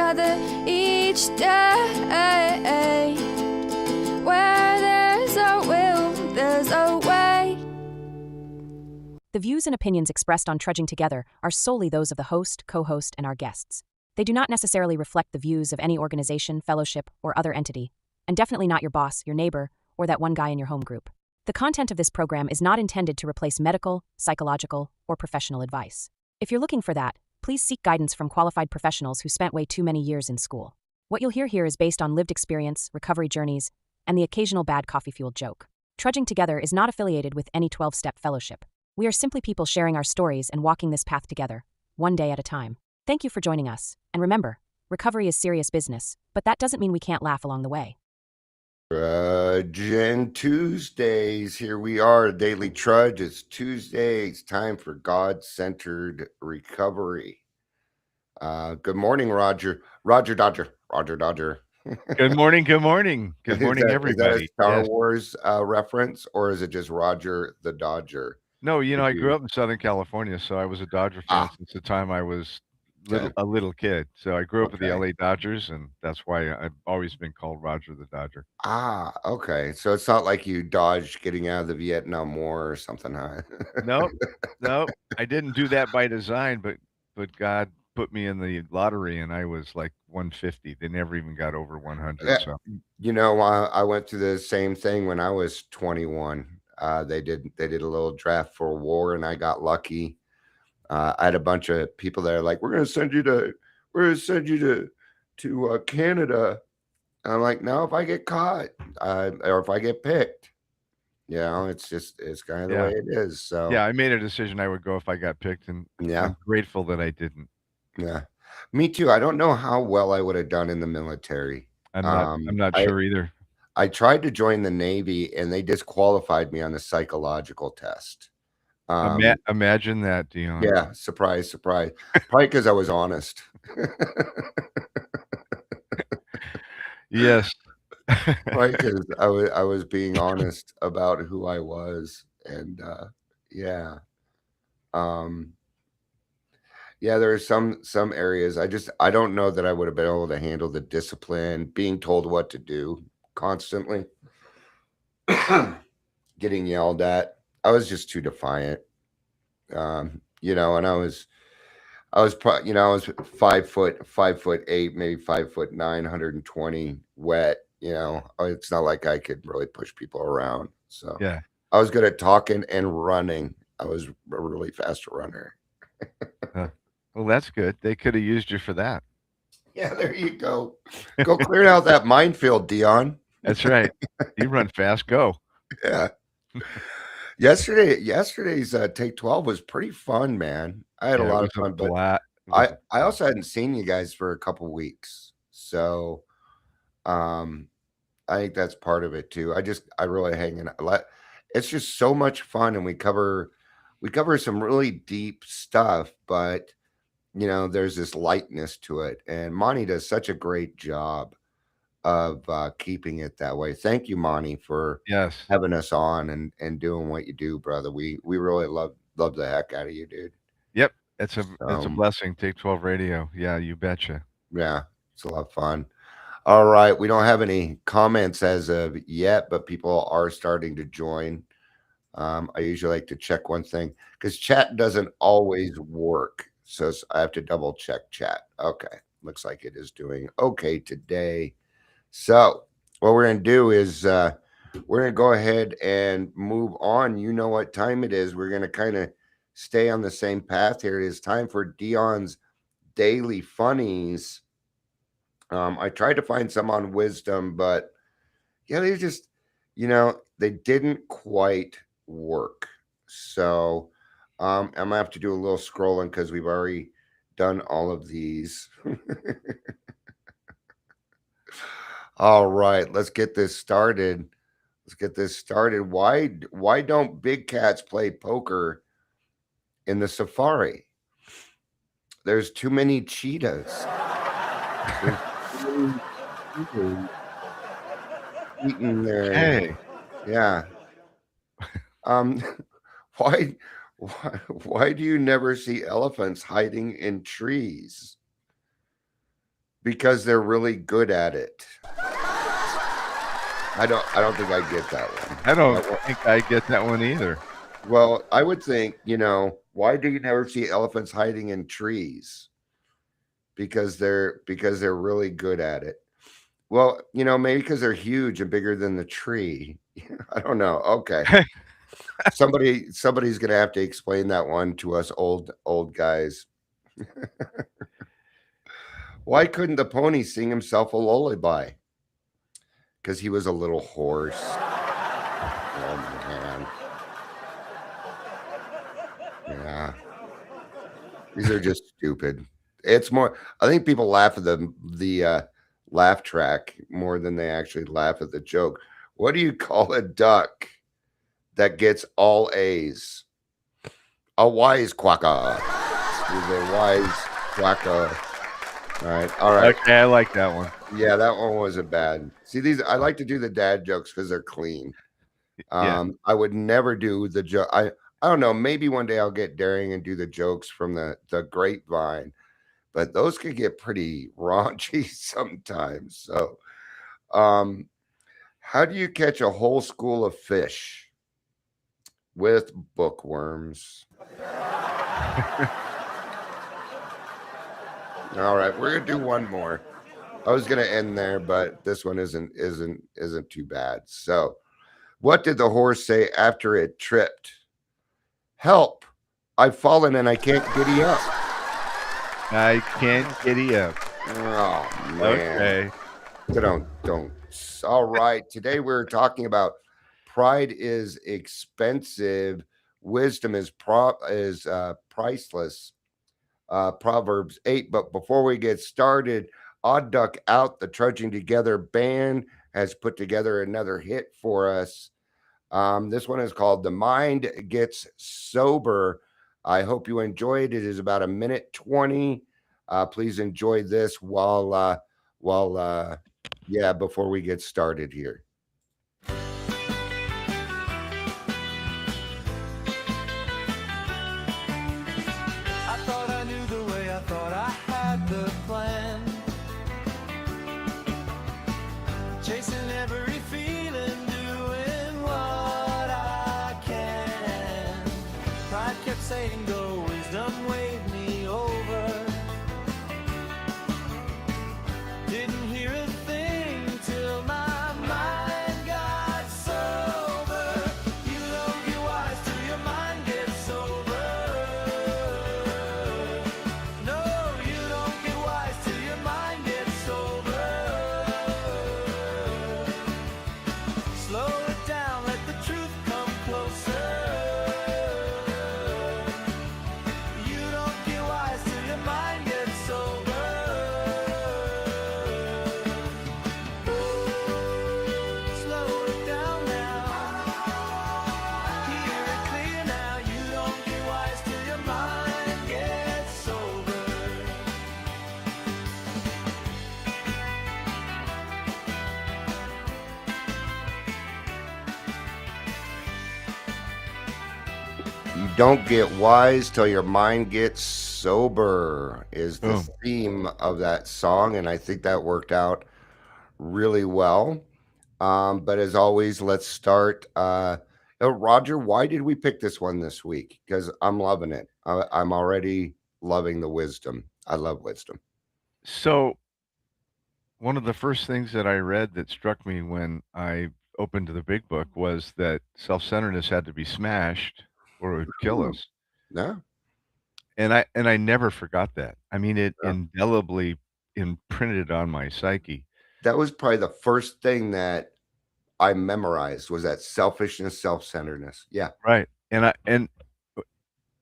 together each day. Where there's a will, there's a way. The views and opinions expressed on Trudging Together are solely those of the host, co-host, and our guests. They do not necessarily reflect the views of any organization, fellowship, or other entity, and definitely not your boss, your neighbor, or that one guy in your home group. The content of this program is not intended to replace medical, psychological, or professional advice. If you're looking for that, please seek guidance from qualified professionals who spent way too many years in school. What you'll hear here is based on lived experience, recovery journeys, and the occasional bad coffee-fueled joke. Trudging Together is not affiliated with any 12-step fellowship. We are simply people sharing our stories and walking this path together, one day at a time. Thank you for joining us, and remember, recovery is serious business, but that doesn't mean we can't laugh along the way. Trudging Tuesdays. Here we are, Daily Trudge. It's Tuesday. It's time for God-centered recovery. Good morning, Roger. Roger Dodger. Good morning. Good morning. Good morning, Is everybody. that a Star Yes. Wars reference, or is it just Roger the Dodger? No, I grew up in Southern California, so I was a Dodger fan since the time I was Okay. a little kid. So I grew up with the Okay. LA Dodgers, and that's why I've always been called Roger the Dodger. Okay. So it's not like you dodged getting out of the Vietnam War or something, huh? Nope, nope. I didn't do that by design, but God put me in the lottery, and I was like 150. They never even got over 100. Yeah, So I went through the same thing when I was 21. They did a little draft for war, and I got lucky. I had a bunch of people that are like, "We're gonna send you to Canada." And I'm like, "No, if I get caught, or if I get picked, it's kind of the way yeah, it is." So yeah. I made a decision I would go if I got picked, and yeah, I'm grateful that I didn't. yeah, me too. I don't know how well I would have done in the military. I'm not I sure either. I tried to join the Navy, and they disqualified me on the psychological test. Imagine that, Dion. Yeah, surprise, surprise. Probably because I was honest. Yes. Probably because I was being honest about who I was, and, yeah. Um, yeah, there are some areas I don't know that I would have been able to handle the discipline, being told what to do constantly, getting yelled at. I was just too defiant. And I was 5'8", maybe 5'9", 120, wet. It's not like I could really push people around. So Yeah. I was good at talking and running. I was a really fast runner. Well, that's good. They could have used you for that. Yeah, there you go. Go clear out that minefield, Dion. That's right. You run fast. Go. Yeah. Yesterday's Take 12 was pretty fun, man. I had a Yeah, it lot of was a fun, but blast. It was I a I blast. also hadn't seen you guys for a couple weeks. So, um I think that's part of it too. I really hang in. It's just so much fun, and we cover some really deep stuff, but there's this lightness to it, and Monty does such a great job of keeping it that way. Thank you, Monty, for Yes. having us on and doing what you do, brother. We really love the heck out of you, dude. Yep. It's a Um, blessing. Take 12 radio. Yeah, you betcha. yeah, it's a lot of fun. All right, we don't have any comments as of yet, but people are starting to join. I usually like to check one thing because chat doesn't always work, so I have to double check chat. Okay, looks like it is doing okay today. So what we're gonna do is we're gonna go ahead and move on. You know what time it is. We're gonna kind of stay on the same path here. It is time for Dion's daily funnies. I tried to find some on wisdom, but yeah, they didn't quite work. So I'm gonna have to do a little scrolling because we've already done all of these. All right, let's get this started. Why don't big cats play poker in the safari? There's too many cheetahs. There's too many cheetahs eating their Hey. yeah. Um, why, why do you never see elephants hiding in trees? Because they're really good at it. I don't think I get that one. I don't That one- think I get that one either. Well, I would think, why do you never see elephants hiding in trees? Because they're really good at it. Well, maybe because they're huge and bigger than the tree. I don't know. Okay. Somebody's gonna have to explain that one to us old guys. Why couldn't the pony sing himself a lullaby? Because he was a little hoarse. Oh man. Yeah. These are just stupid. It's more I think people laugh at the laugh track more than they actually laugh at the joke. What do you call a duck that gets all A's? A wise quacker. He's a wise quacker. All right. All right. Okay, I like that one. Yeah, that one wasn't bad. See, these I like to do the dad jokes because they're clean. Yeah. I would never do the joke. I don't know. Maybe one day I'll get daring and do the jokes from the grapevine, but those could get pretty raunchy sometimes. So, um, how do you catch a whole school of fish with bookworms? All right, we're gonna do one more. I was gonna end there, but this one isn't too bad. So, what did the horse say after it tripped? Help! I've fallen and I can't giddy up. I can't giddy up. Oh man. Okay. Don't. All right. Today we're talking about pride is expensive, wisdom is priceless. Proverbs 8. But before we get started, Odd Duck Out, the Trudging Together band, has put together another hit for us. This one is called The Mind Gets Sober. I hope you enjoyed it. It is about a minute 20. Please enjoy this while before we get started here. I thought I knew the way, I thought I had the plan. Chasing every feeling, doing what I can. Pride kept saying go, wisdom waved me over. Didn't hear a thing till my mind got sober. You don't get wise till your mind gets sober. No, you don't get wise till your mind gets sober. Slow it down, let the truth come closer. You don't get wise till your mind gets sober. Slow it down now. Hear it clear now. You don't get wise till your mind gets sober. You don't get wise till your mind gets sober is the Boom. theme of that song, and I think that worked out really well. But as always, let's start. Roger, why did we pick this one this week? Because I'm loving it. I'm already loving the wisdom. I love wisdom. So, one of the first things that I read that struck me when I opened the big book was that self-centeredness had to be smashed or it would kill Ooh. us. No, And I never forgot that. I mean, it no. indelibly imprinted on my psyche. That was probably the first thing that I memorized was that selfishness, self-centeredness. Yeah. Right. And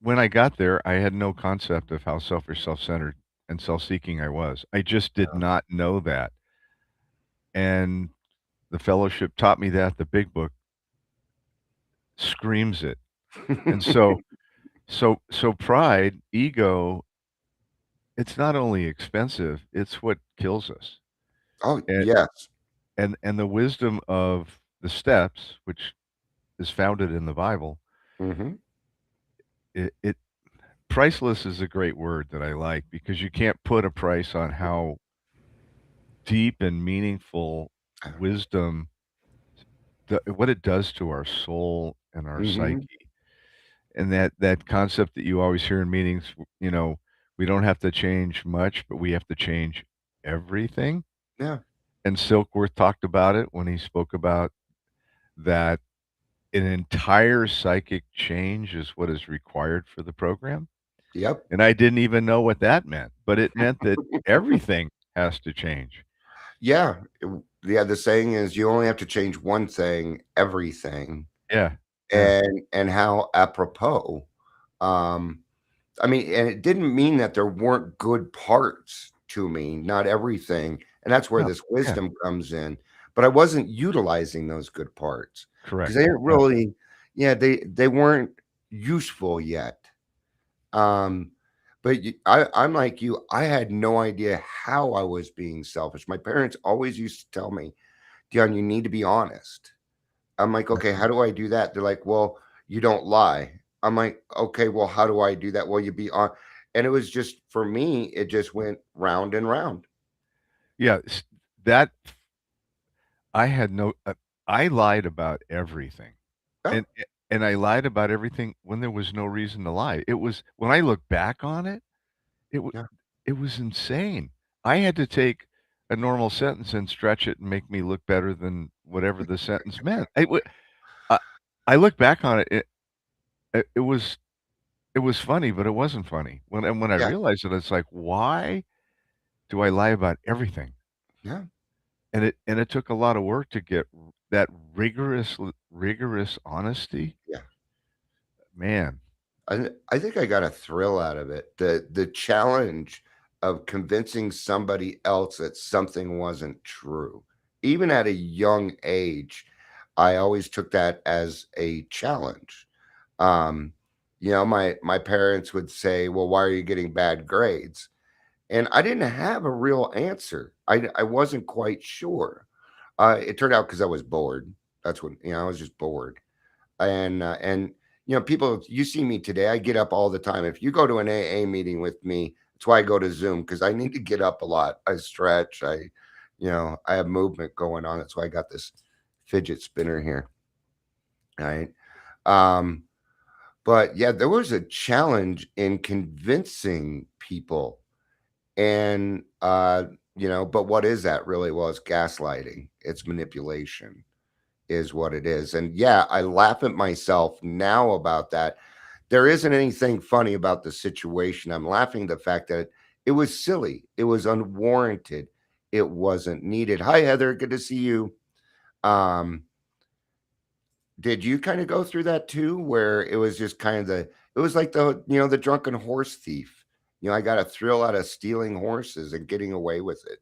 when I got there, I had no concept of how selfish, self-centered, and self-seeking I was. I just did not know that. And the fellowship taught me that. The big book screams it. And so pride, ego, it's not only expensive, it's what kills us. Oh, And yes. and the wisdom of the steps, which is founded in the Bible, Hmm. it priceless is a great word that I like because you can't put a price on how deep and meaningful wisdom, what it does to our soul and our Mm-hmm. psyche, and that concept that you always hear in meetings. We don't have to change much, but we have to change everything. Yeah. And Silkworth talked about it when he spoke about that an entire psychic change is what is required for the program. Yep. And I didn't even know what that meant, but it meant that everything has to change. Yeah. Yeah. The saying is you only have to change one thing, everything. Yeah. Yeah. And how apropos. Um, I mean, and it didn't mean that there weren't good parts to me, not everything. And that's where No. this Yeah. wisdom comes in. But I wasn't utilizing those good parts because Correct. they didn't Yeah. really, yeah, they weren't useful yet. Um, but I'm like you. I had no idea how I was being selfish. My parents always used to tell me, Dion, you need to be honest. I'm like, okay, how do I do that? They're like, well, you don't lie. I'm like, okay, well, how do I do that? Well, you be on. And it was just for me, it just went round and round. Yeah. That I had no, I lied about everything. Yeah, And and I lied about everything when there was no reason to lie. It was when I look back on it, it wa yeah, it was insane. I had to take a normal sentence and stretch it and make me look better than whatever the sentence meant. I I look back on it, it was funny, but it wasn't funny. When I yeah, realized it, it's like, "Why do I lie about everything?" yeah, And it took a lot of work to get that rigorous honesty. yeah. Man, I think I got a thrill out of it. The challenge of convincing somebody else that something wasn't true. Even at a young age, I always took that as a challenge. Um, my parents would say, "Well, why are you getting bad grades?" And I didn't have a real answer. I wasn't quite sure. It turned out because I was bored. That's what I was just bored. And people, you see me today. I get up all the time. If you go to an AA meeting with me, that's why I go to Zoom because I need to get up a lot. I stretch. I have movement going on. That's why I got this fidget spinner here. Right. Um, but yeah, there was a challenge in convincing people. And but what is that really? Well, it's gaslighting. It's manipulation is what it is. And yeah, I laugh at myself now about that. There isn't anything funny about the situation. I'm laughing at the fact that it was silly. It was unwarranted. It wasn't needed. Hi, Heather. Good to see you. Um, did you kind of go through that too, where it was just kind of it was like the drunken horse thief. I got a thrill out of stealing horses and getting away with it.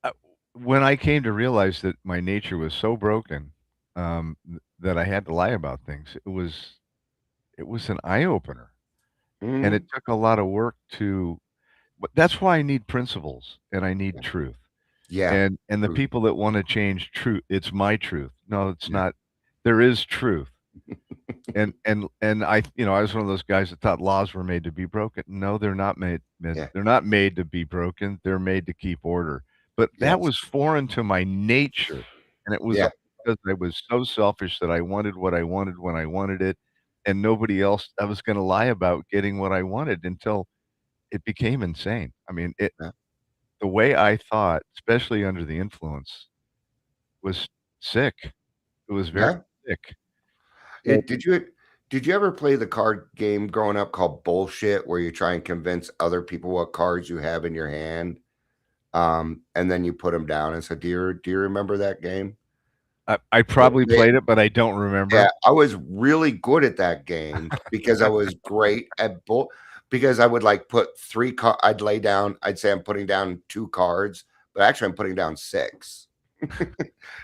uh, when I came to realize that my nature was so broken, that I had to lie about things, it was an eye opener, and it Mhm. took a lot of work to. But that's why I need principles and I need Yeah. truth. Yeah. And the Truth. people that want to change truth, it's my truth. No, it's Yeah. not. There is truth. And I was one of those guys that thought laws were made to be broken. No, they're not Yeah. they're not made to be broken. They're made to keep order. But that Yes. was foreign to my nature, and it was Yeah. all because I was so selfish that I wanted what I wanted when I wanted it, and nobody else. I was going to lie about getting what I wanted until it became insane. I mean, Yeah. the way I thought, especially under the influence, was sick. It was very Yeah. sick. It, did you ever play the card game growing up called bullshit, where you try and convince other people what cards you have in your hand, and then you put them down and say, "Do you remember that game?" I probably They, played it, but I don't Yeah, remember. I was really good at that game because I was great at bull because I would like put I'd lay down, I'd say I'm putting down 2 cards, but actually I'm putting down 6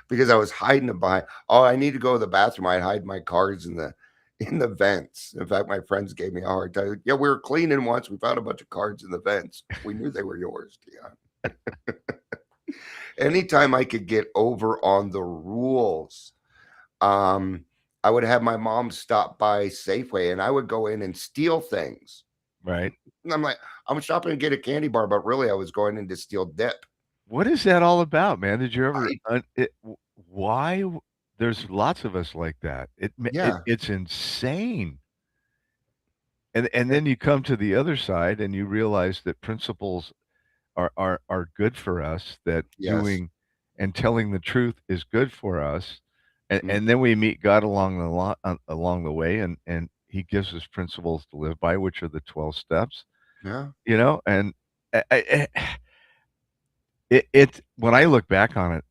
because I was hiding them behind. Oh, I need to go to the bathroom. I'd hide my cards in the vents. In fact, my friends gave me a hard time. Yeah, we were cleaning once. We found a bunch of cards in the vents. We knew they were yours. Yeah. Anytime I could get over on the rules, um, I would have my mom stop by Safeway and I would go in and steal things. Right. And I'm like, I'm shopping to get a candy bar, but really I was going in to steal dip. What is that all about, man? Did you ever I why there's lots of us like that. Yeah, It's insane. And yeah, then you come to the other side and you realize that principles are good for us, that yes, doing and telling the truth is good for us. mm, And then we meet God along the way, and he gives us principles to live by, which are the 12 steps, yeah, and it when I look back on it,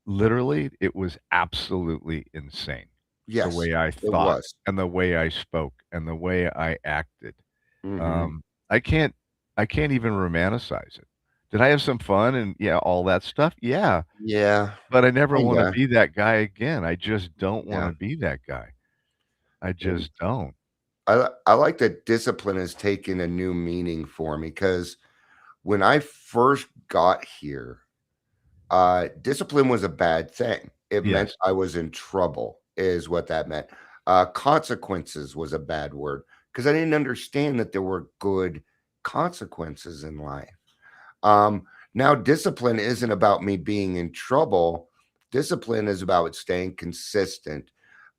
literally, it was absolutely insane, the yes, way I it thought was. and the way I spoke and the way I acted. Mhm. Um, I can't I can't even romanticize it. Did I have some fun and, yeah, all that stuff? Yeah, Yeah, but I never wanna kinda, be that guy again. I just don't yeah, wanna be that guy. I and just don't. I like that discipline has taken a new meaning for me because when I first got here, discipline was a bad thing. It meant Yes. I was in trouble, is what that meant. Consequences was a bad word because I didn't understand that there were good consequences in life. Now, discipline isn't about me being in trouble. Discipline is about staying consistent,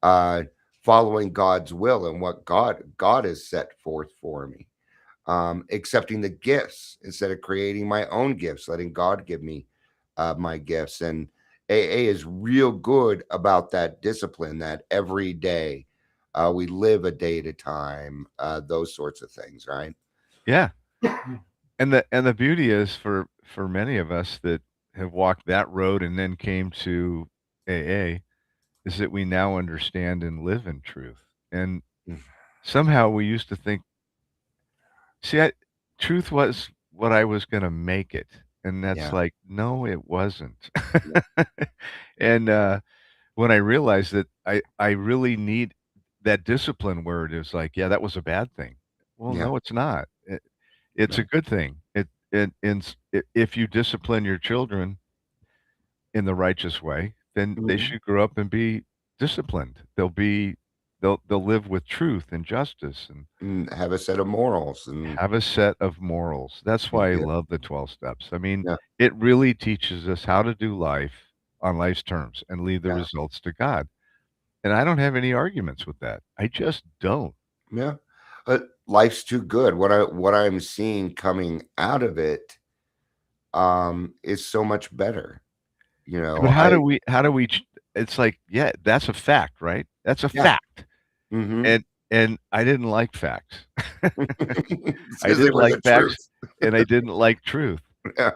uh, following God's will and what God has set forth for me, accepting the gifts instead of creating my own gifts, letting God give me my gifts. And AA is real good about that discipline, that every day we live a day at a time, those sorts of things, right? Yeah. And the beauty is for many of us that have walked that road and then came to AA is that we now understand and live in truth. And Mm, somehow we used to think, see, truth was what I was going to make it. And that's yeah, like, no, it wasn't. yeah, And when I realized that I really need that discipline word is like, yeah, that was a bad thing. Well, yeah, no, it's not. It's yeah. a good thing. If you discipline your children in the righteous way, then they Mhm. should grow up and be disciplined. They'll live with truth and justice and And have a set of morals and have a set of morals. That's why I yeah, love the 12 steps. I mean, yeah, it really teaches us how to do life on life's terms and leave the yeah, results to God. And I don't have any arguments with that. I just don't. yeah. Life's too good. What I'm seeing coming out of it is so much better. You know, But I how do we it's like, yeah, that's a fact, right? That's a yeah. fact. Mhm. And I didn't like facts. I Because they didn't were like the facts, truth. and I didn't like truth. Yeah,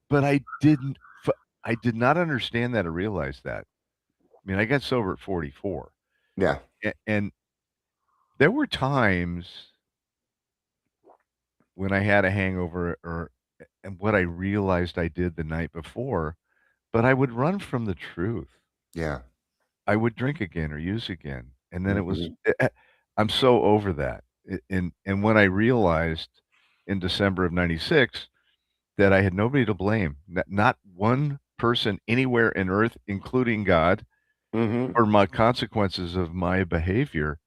But I did not understand that or realize that. I mean, I got sober at 44, yeah. and there were times when I had a hangover or and what I realized I did the night before, but I would run from the truth. Yeah. I would drink again or use again, and then it was Mhm. I'm so over that. And when I realized in December of '96 that I had nobody to blame, not one person anywhere in earth, including God, Mhm. for my consequences of my behavior,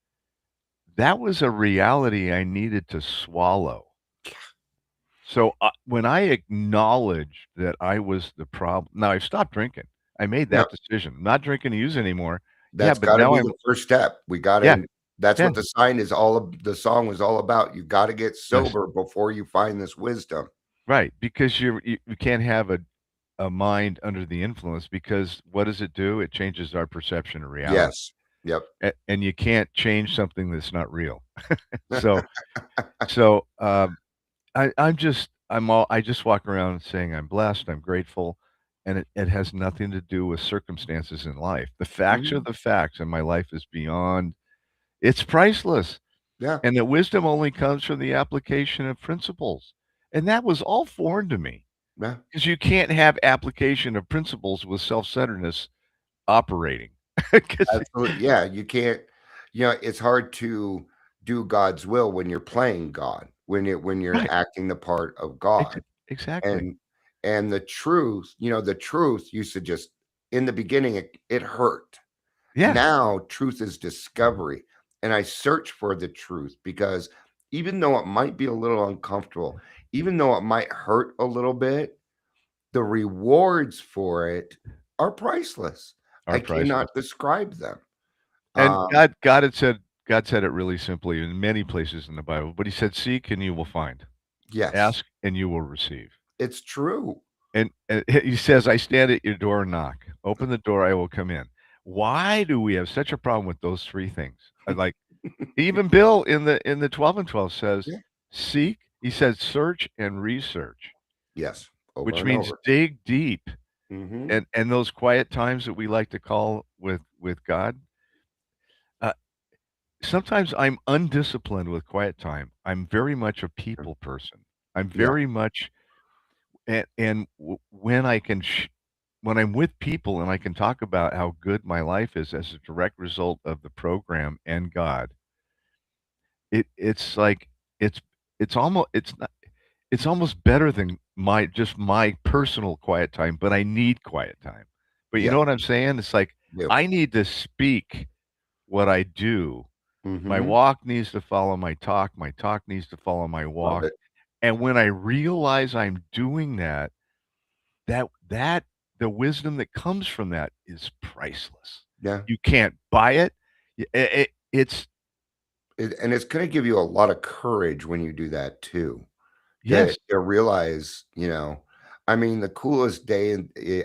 that was a reality I needed to swallow. So, when I acknowledged that I was the problem, now I've stopped drinking. I made Yep. that decision. I'm not drinking to use anymore. Yeah, That's but gotta now be I'm the first step. We yeah, gotta that's yeah, what the song was all about. You gotta get yes, sober before you find this wisdom. right, because you can't have a mind under the influence because what does it do? It changes our perception of reality, Yes. Yep. and you can't change something that's not real. So so, I just walk around saying I'm blessed, I'm grateful, and it has nothing to do with circumstances in life. The facts are Mhm. the facts, and my life is beyond it's priceless. Yeah. And that wisdom only comes from the application of principles. And that was all foreign to me Yeah. because you can't have application of principles with self-centeredness operating. 'Cause Absolutely. Yeah, you can't it's hard to do God's will when you're playing God, when you're right, acting the part of ex God. exactly. And the truth, the truth used to just in the beginning it hurt. Yeah, Now truth is discovery. And I search for the truth because even though it might be a little uncomfortable, even though it might hurt a little bit, the rewards for it are priceless. I Are priceless. cannot describe them. And Um, God said it really simply in many places in the Bible, but he said, "Seek and you will find. yes, Ask and you will receive." it's true. And he says, "I stand at your door and knock. Open the door, I will come in." Why do we have such a problem with those 3 things? Like, even Bill in the 12 and 12 says, Yeah. "Seek," he says, "search and research," Yes, over which and means over. dig deep. Mhm. And those quiet times that we like to call with God, uh, sometimes I'm undisciplined with quiet time. I'm very much a people person. I'm Yeah. very much when I can when I'm with people and I can talk about how good my life is as a direct result of the program and God, it's like it's it's almost better than my personal quiet time, but I need quiet time. But you Yeah. know what I'm saying? It's like Do. I need to speak what I do. My Mhm. walk needs to follow my talk needs to follow my Love walk. it. And when I realize I'm doing that, that the wisdom that comes from that is priceless. Yeah. You can't buy it. It's And it's gonna give you a lot of courage when you do that too. To yes, realize, I mean, the coolest day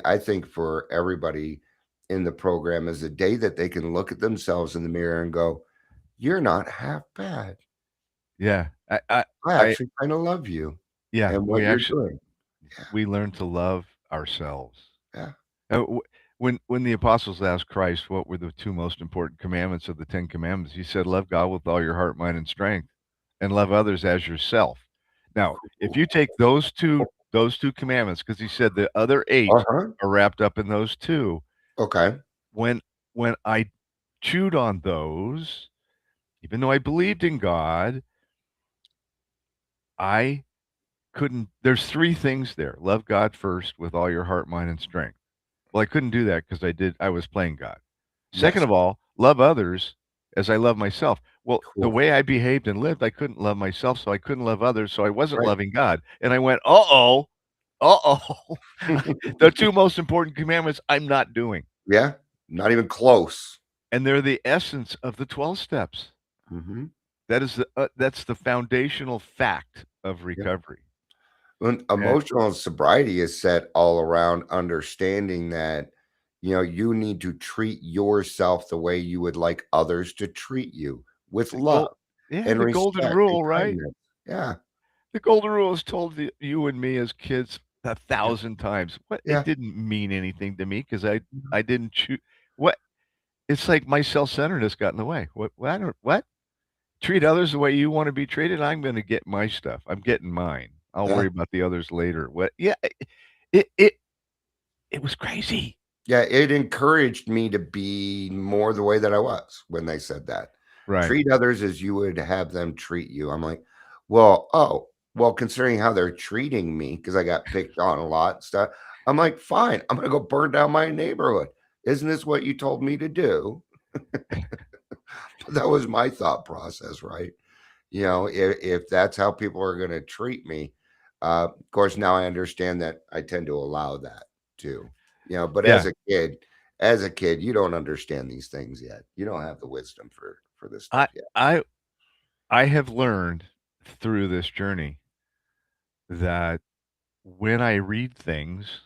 I think for everybody in the program is the day that they can look at themselves in the mirror and go, "You're not half bad. yeah. I I actually kinda love you yeah, and what you're doing." Yeah, we learn to love ourselves. yeah, When the apostles asked Christ what were the 2 most important commandments of the 10 commandments, he said, "Love God with all your heart, mind, and strength, and love others as yourself." Now, if you take those 2 commandments, because he said the other 8 uh-huh, are wrapped up in those 2, okay, when when I chewed on those, even though I believed in God, I couldn't there's 3 things there. Love God first with all your heart, mind, and strength. Well, I couldn't do that because I was playing God. Second yes, of all, love others as I love myself. Well, the cool, way I behaved and lived, I couldn't love myself, so I couldn't love others, so I wasn't right. loving God. And I went, "Uh-oh, uh-oh." The 2 most important commandments I'm not doing, Yeah, not even close. and they're the essence of the 12 steps. Mhm, That's the foundational fact of yeah. recovery. When And emotional sobriety is set all around understanding that, you need to treat yourself the way you would like others to treat you with the gold love yeah, and the golden respect and rule, right? kindness. Yeah, The golden rule is told to you and me as kids a yeah, 1,000 times. What it yeah. didn't mean anything to me because I didn't choose what it's like my self-centeredness got in the way. What I don't what? Treat others the way you wanna be treated, I'm gonna get my stuff. I'm getting mine. I'll Yeah. worry about the others later. What yeah, it it it was crazy. Yeah, it encouraged me to be more the way that I was when they said that. Right. Treat others as you would have them treat you. I'm like, well, oh, well, considering how they're treating me, because I got picked on a lot and stuff, I'm like, fine, I'm gonna go burn down my neighborhood. Isn't this what you told me to do? That was my thought process, right? If that's how people are gonna treat me, of course, now I understand that I tend to allow that too, but Yeah. as a kid, you don't understand these things yet. You don't have the wisdom for this stuff I yet. I I have learned through this journey that when I read things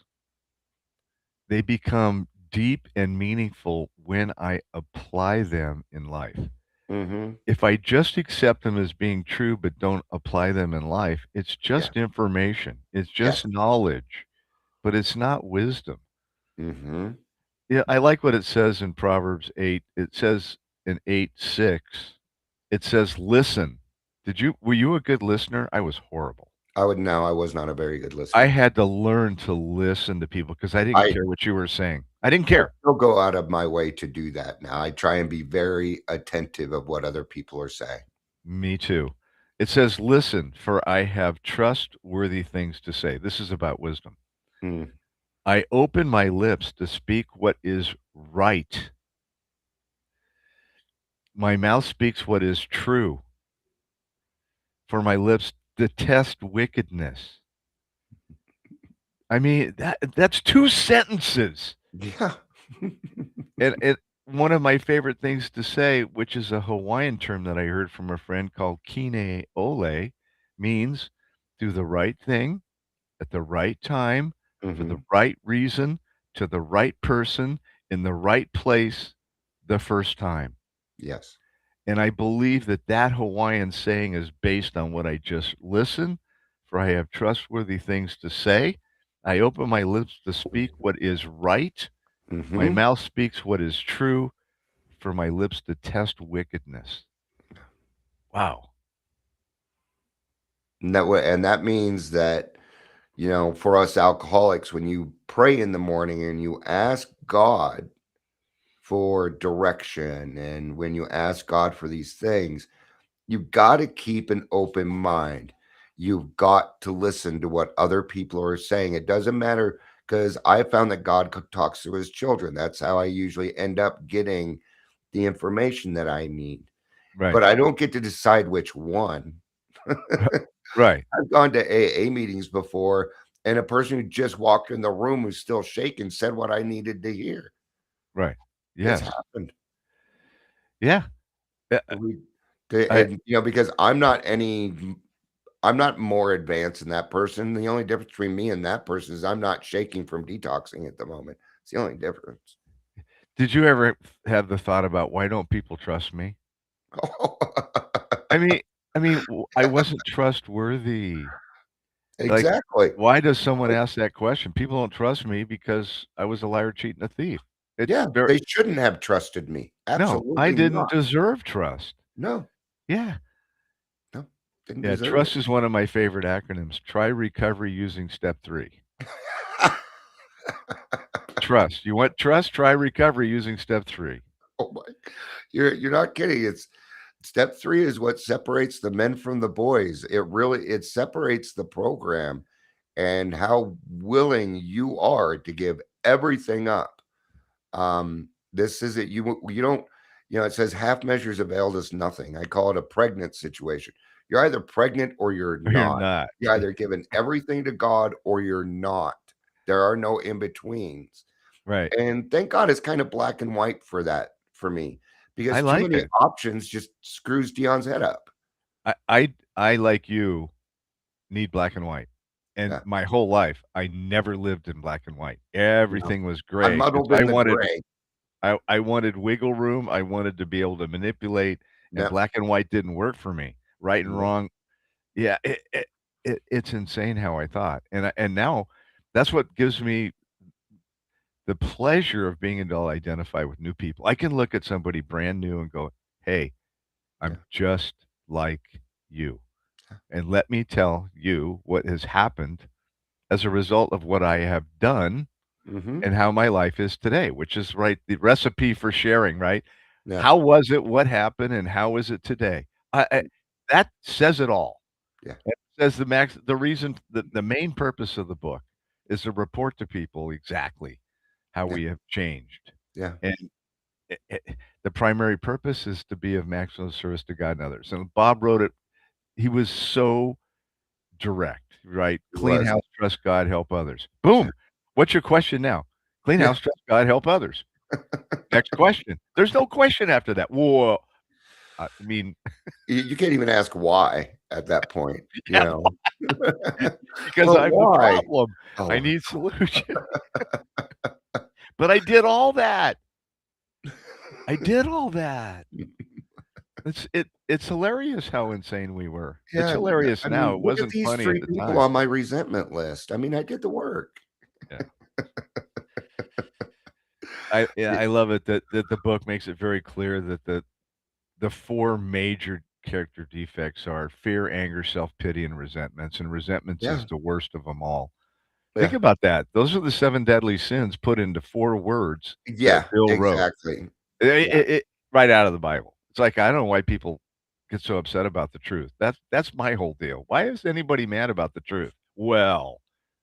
they become deep and meaningful when I apply them in life. Mhm. If I just accept them as being true but don't apply them in life, it's Yeah. just information. It's Yes. just knowledge, but it's not wisdom. Mhm. Yeah, I like what it says in Proverbs 8. It says in 8:6, it says, "Listen." Were you a good listener? I was horrible. I was not a very good I listener. had to learn to listen to people because I didn't I care what you were saying. I didn't I care. still go out of my way to do that now. I try and be very attentive of what other people are saying. Me too. It says, "Listen, for I have trustworthy things to say." This is about wisdom. Mm. "I open my lips to speak what is right. My mouth speaks what is true, for my lips detest wickedness." I mean, that's 2 sentences. Yeah. And one of my favorite things to say, which is a Hawaiian term that I heard from a friend called kine ole, means do the right thing at the right time, for the Mhm. right reason, to the right person, in the right place, the first time. Yes. And I believe that that Hawaiian saying is based on what I just listened, for I have trustworthy things to say. I open my lips to speak what is right. My Mhm. mouth speaks what is true, for my lips detest wickedness. Wow. And that means that, for us alcoholics, when you pray in the morning and you ask God for direction, and when you ask God for these things, you've got to keep an open mind. You've got to listen to what other people are saying. It doesn't matter, because I found that God talks to his children. That's how I usually end up getting the information that I need. Right. But I don't get to decide which one. Right. I've gone to AA meetings before, and a person who just walked in the room who's still shaking said what I needed to hear. Right. It's Yes. happened. Yeah. Uh, We I and, because I'm not more advanced than that person. The only difference between me and that person is I'm not shaking from detoxing at the moment. It's the only difference. Did you ever have the thought about why don't people trust me? I mean I wasn't trustworthy. Like, Exactly. why does someone ask that question? People don't trust me because I was a liar, cheat, and a thief. It's Yeah, very they shouldn't have trusted me. no, I Absolutely didn't not. deserve trust. No, Yeah. no, didn't Yeah, deserve trust is one of my favorite acronyms. Try recovery using step 3. it. Trust. You want trust? Try recovery using step 3. Oh my, you're not kidding. It's step 3 is what separates the men from the boys. It separates the program and how willing you are to give everything up. This is it. You don't, it says half measures availed us nothing. I call it a pregnant situation. You're either pregnant or you're Or you're not. not. You're either giving everything to God or you're not. There are no in betweens. Right. And thank God it's kind of black and white for that for me, I because too like many it. options just screws Dion's head up. I like you, need black and white. And Yeah. my whole life, I never lived in black and white. No. Everything was I'm gray because muddled in the gray. I wanted wiggle room. I wanted to be able to manipulate, and Yep. black and white didn't work for me. Right and Nope. wrong. Yeah, it's insane how I thought. And now that's what gives me the pleasure of being able to identify with new people. I can look at somebody brand new and go, "Hey, Yeah. I'm just like you. And let me tell you what has happened as a result of what I have done Mhm. and how my life is today," which is right the recipe for sharing, right? Yeah. How was it? What happened? And how is it today? That says it all. Yeah. It says the reason the main purpose of the book is to report to people exactly how Yeah. we have changed. Yeah. And the primary purpose is to be of maximum service to God and others. And Bob wrote it. He was so direct, right? It Clean was. house, trust God, help others. Boom. What's your question now? Clean Yeah. house, trust God, help others. Next question. There's no question after that. Whoa. I mean, You can't even ask why at that point, you yeah, know? because But I'm the why? problem. I Oh. need solution. But I did all that. I did all that. It's hilarious how insane we were. It's Yeah, hilarious I now. mean, It look at wasn't these funny at 3 the people time. on my resentment list. I mean, I did the work. Yeah. I love it that the book makes it very clear that the 4 major character defects are fear, anger, self-pity, and resentments, and resentments is Yeah. the worst of them all. Think Yeah. about that. Those are the 7 deadly sins put into 4 words that Yeah, Bill wrote. exactly. Yeah. It right out of the Bible. It's like, I don't know why people get so upset about the truth. That's my whole deal. Why is anybody mad about the truth? Well,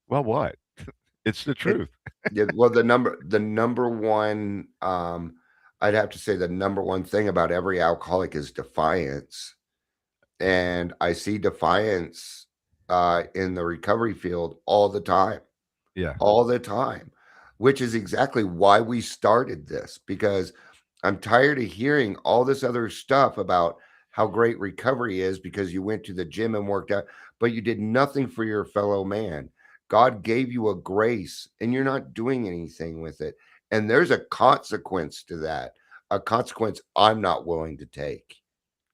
what? It's the It truth. Yeah, well, the number 1, I'd have to say the number 1 thing about every alcoholic is defiance, and I see defiance, in the recovery field all the time. Yeah. all the time, which is exactly why we started this, because I'm tired of hearing all this other stuff about how great recovery is because you went to the gym and worked out, but you did nothing for your fellow man. God gave you a grace and you're not doing anything with it. And there's a consequence to that, a consequence I'm not willing to take.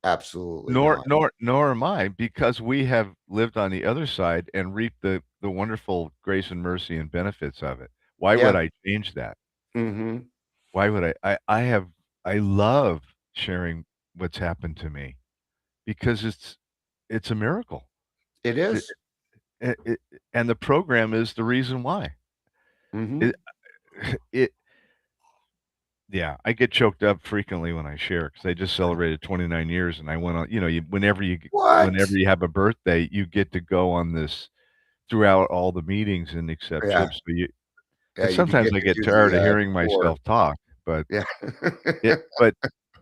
Absolutely Nor not. nor nor am I, because we have lived on the other side and reaped the wonderful grace and mercy and benefits of it. Why would Yeah. I change that? Hmm. Why would I love sharing what's happened to me because it's a miracle. It It is. it and the program is the reason why. Hmm. It it Yeah, I get choked up frequently when I share because I just celebrated 29 years, and I went on, What? whenever you have a birthday, you get to go on this throughout all the meetings and accept Yeah. chips, Yeah. and You sometimes get I to get do tired of the hearing tour. myself talk, but Yeah. it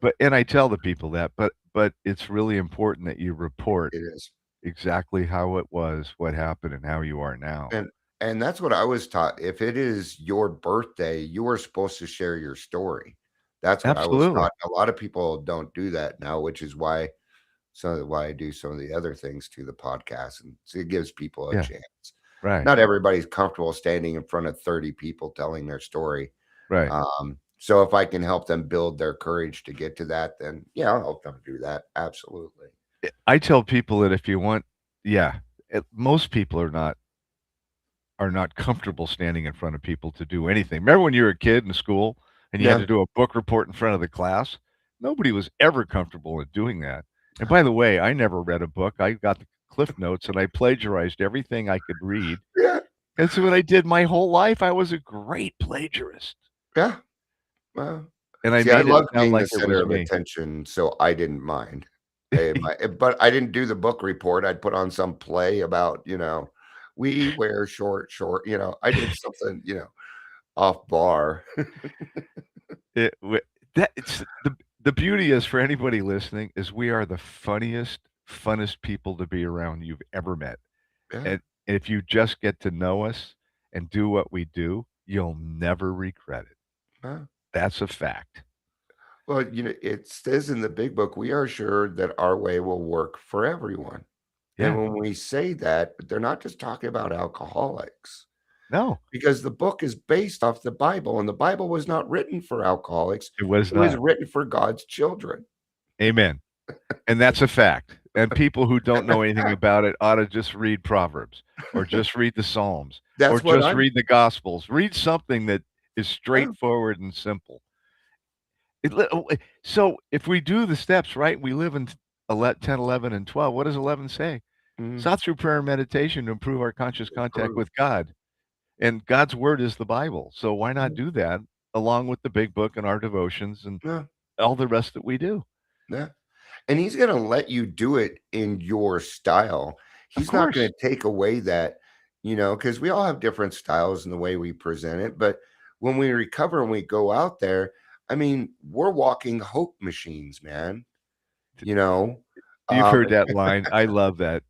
but and I tell the people that, but it's really important that you report It is. exactly how it was, what happened, and how you are now. And and that's what I was taught. If it is your birthday, you are supposed to share your story. That's what I was Absolutely. taught. A lot of people don't do that now, which is why I do some of the other things to the podcast. And so it gives people a Yeah, chance. right, Not everybody's comfortable standing in front of 30 people telling their story. right. So if I can help them build their courage to get to that, then yeah, I'll help them do that. Absolutely. I tell people that if you want yeah, most people are not comfortable standing in front of people to do anything. Remember when you were a kid in school and you had Yeah. to do a book report in front of the class? Nobody was ever comfortable in doing that. And by the way, I never read a book. I got the cliff notes and I plagiarized everything I could read. Yeah. And so what I did my whole life, I was a great plagiarist. Yeah. Well, And I see, I made it loved sound being the like it center was of me. attention, so I didn't mind. But I didn't do the book report. I'd put on some play about, we wear short, I did something, off bar. It w that it's the beauty is for anybody listening is we are the funniest, funnest people to be around you've ever met. Yeah. And if you just get to know us and do what we do, you'll never regret it. Huh. That's a fact. Well, it says in the big book, we are sure that our way will work for everyone. And Yeah. when we say that, they're not just talking about alcoholics. No, Because the book is based off the Bible, and the Bible was not written for alcoholics. it was It was not. written for God's children. Amen. And that's a fact. And people who don't know anything about it ought to just read Proverbs or just read the Psalms or That's what just I'm read the Gospels. Read something that is yeah, straightforward and simple. So if we do the steps right, we live in 10, 11, and 12. What does 11 say? mhm, Sought through prayer and meditation to improve our conscious contact improve. with God. And God's word is the Bible. So why not Mhm, do that along with the big book and our devotions and yeah, all the rest that we do? yeah, and he's gonna let you do it in your style. Of He's not gonna course. take away that, because we all have different styles in the way we present it, but when we recover and we go out there, I mean, we're walking hope machines, man, you know? You've Um, heard that line. I love that.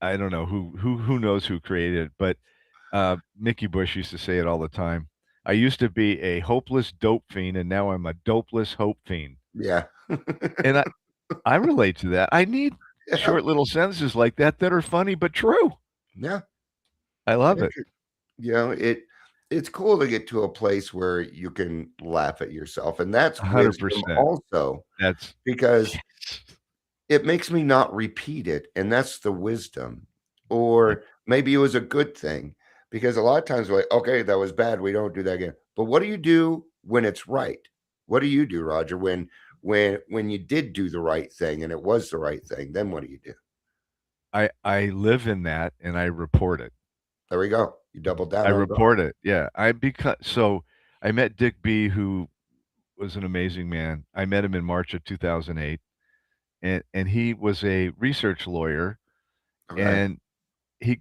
I don't know who knows who created it, but Mickey Bush used to say it all the time. I used to be a hopeless dope fiend, and now I'm a dopeless hope fiend. yeah. And I relate to that. I need Yeah, short little sentences like that are funny but true. yeah. I love it. It's cool to get to a place where you can laugh at yourself, and that's wisdom 100%. also, That's because yes. it makes me not repeat it, and that's the wisdom. Yeah. Or maybe it was a good thing, because a lot of times we're like, okay, that was bad. We don't do that again. But what do you do when it's right? What do you do, Roger, when you did do the right thing and it was the right thing? Then what do you do? I live in that and I report it. There we go. You doubled I down on God. report it. Yeah. I met Dick B, who was an amazing man. I met him in March of 2008, and he was a research lawyer, Okay. and he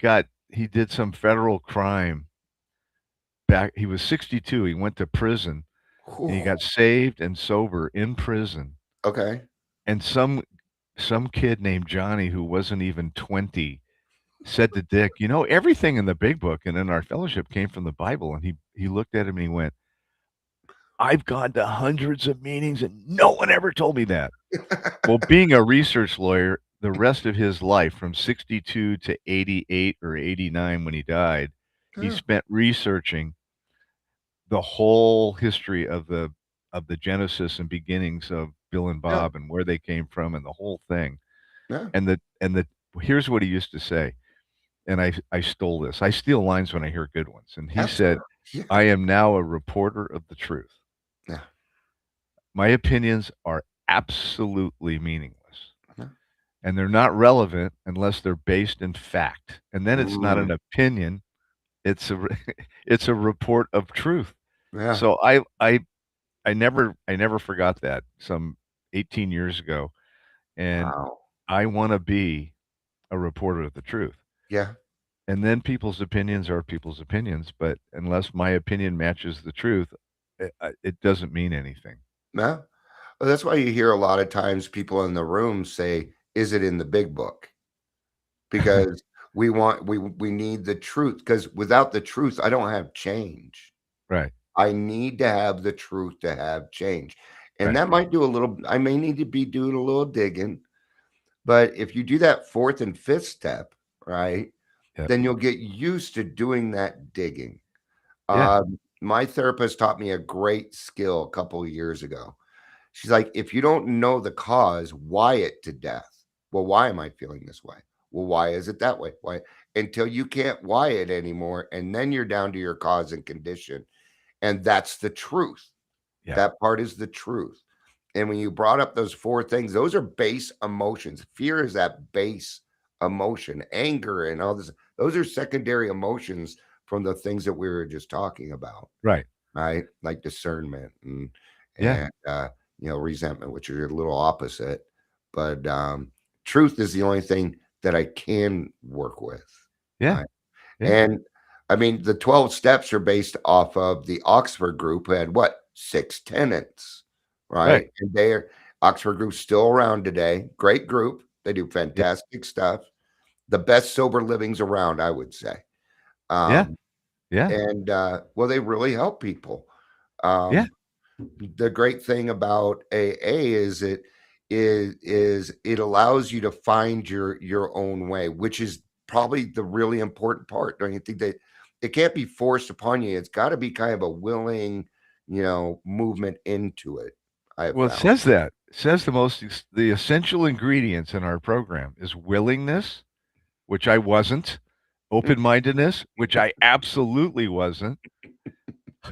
did some federal crime back. He was 62. He went to prison, and he Whew. got saved and sober in prison. Okay. And some kid named Johnny who wasn't even 20 said to Dick, "You know, everything in the big book and in our fellowship came from the Bible." And he looked at him and he went, "I've gone to hundreds of meetings and no one ever told me that." Well, being a research lawyer, the rest of his life from 62 to 88 or 89 when he died, he Yeah, spent researching the whole history of the genesis and beginnings of Bill and yeah, Bob and where they came from and the whole thing. yeah, And the here's what he used to say, and I stole this. I steal lines when I hear good ones. And he said, absolutely. Yeah, "I am now a reporter of the truth. yeah, My opinions are absolutely meaningless, yeah. and they're not relevant unless they're based in fact. And then it's not Mm, an opinion, it's a it's a report of truth." yeah. So I never forgot that some 18 years ago, and Wow. I wanna be a reporter of the truth. Yeah. And then people's opinions are people's opinions, but unless my opinion matches the truth, it doesn't mean anything. Yeah. Well, that's why you hear a lot of times people in the room say, "Is it in the big book?" Because we need the truth. Because without the truth, I don't have change. Right, I need to have the truth to have change. And right. that might do a little I may need to be doing a little digging, but if you do that 4th and 5th step, right, Yep. then you'll get used to doing that digging. Yeah, My therapist taught me a great skill a couple of years ago. She's like, "If you don't know the cause, why it to death. Well, why am I feeling this way? Well, why is it that way? Why?" Until you can't why it anymore, and then you're down to your cause and condition, and that's the truth. yeah, That part is the truth. And when you brought up those 4 things, those are base emotions. Fear is that base emotion, anger and all this. Those are secondary emotions from the things that we were just talking about, right. right? Like discernment Yeah, and resentment, which are a little opposite. But truth is the only thing that I can work with, yeah, right? yeah, And I mean, the 12 steps are based off of the Oxford group who had what? 6 tenants, right. right? And they're Oxford group's still around today. Great group. They do Yeah, fantastic stuff. The best sober livings around, I would say. yeah, Um, yeah, and well, they really help people. yeah. Um, the great thing about AA is it allows you to find your own way, which is probably the really important part. Don't you think that it can't be forced upon you? It's got to be kind of a willing, movement into it. I have Well, it found. says that. It says the essential ingredients in our program is willingness, which I wasn't, open-mindedness, which I absolutely wasn't,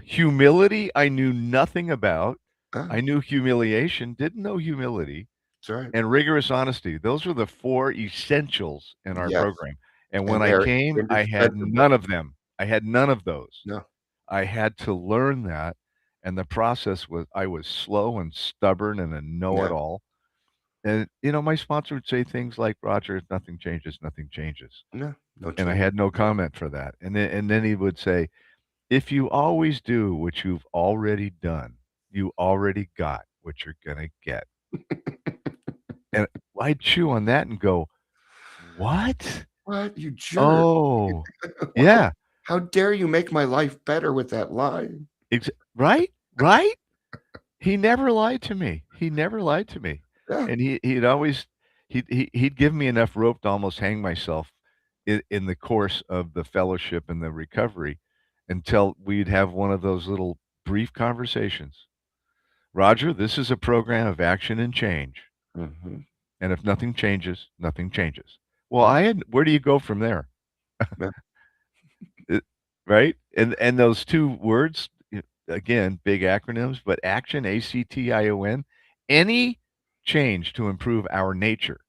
humility, I knew nothing about. Ah, I knew humiliation, didn't know humility, that's right. and rigorous honesty. Those are the 4 essentials in our Yes, program, and when and I they're came, I had indispensable. none of them. I had none of those. No, I had to learn that, and the process was I was slow and stubborn and a yeah, know-it-all, and, my sponsor would say things like, "Roger, if nothing changes, nothing changes," no, no and I change. had no comment for that, and then he would say, "If you always do what you've already done, you already got what you're gonna get." And I'd chew on that and go, "What? What you jerk! Oh, Wow, yeah, how dare you make my life better with that line? right? Right?" He never lied to me. He never lied to me. Yeah. And he'd always he'd give me enough rope to almost hang myself in the course of the fellowship and the recovery until we'd have one of those little brief conversations. "Roger, this is a program of action and change. Mhm. And if nothing changes, nothing changes." Well, Yeah, I had where do you go from there? yeah, It right? And those 2 words, again, big acronyms, but action, ACTION, any change to improve our nature.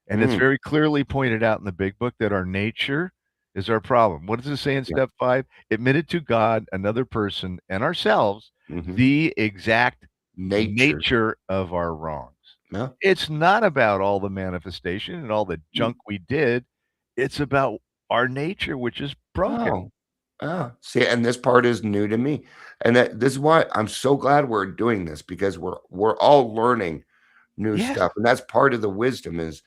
And it's mm, very clearly pointed out in the big book that our nature is our problem. What does it say in yeah, step 5? Admitted to God, another person, and ourselves mhm. the exact Nature. nature of our wrongs. Yeah. It's not about all the manifestation and all the Mm. junk we did. It's about our nature, which is broken. Oh, ah, see, and this part is new to me, and that this is why I'm so glad we're doing this because we're all learning new Yes. stuff, and that's part of the wisdom is,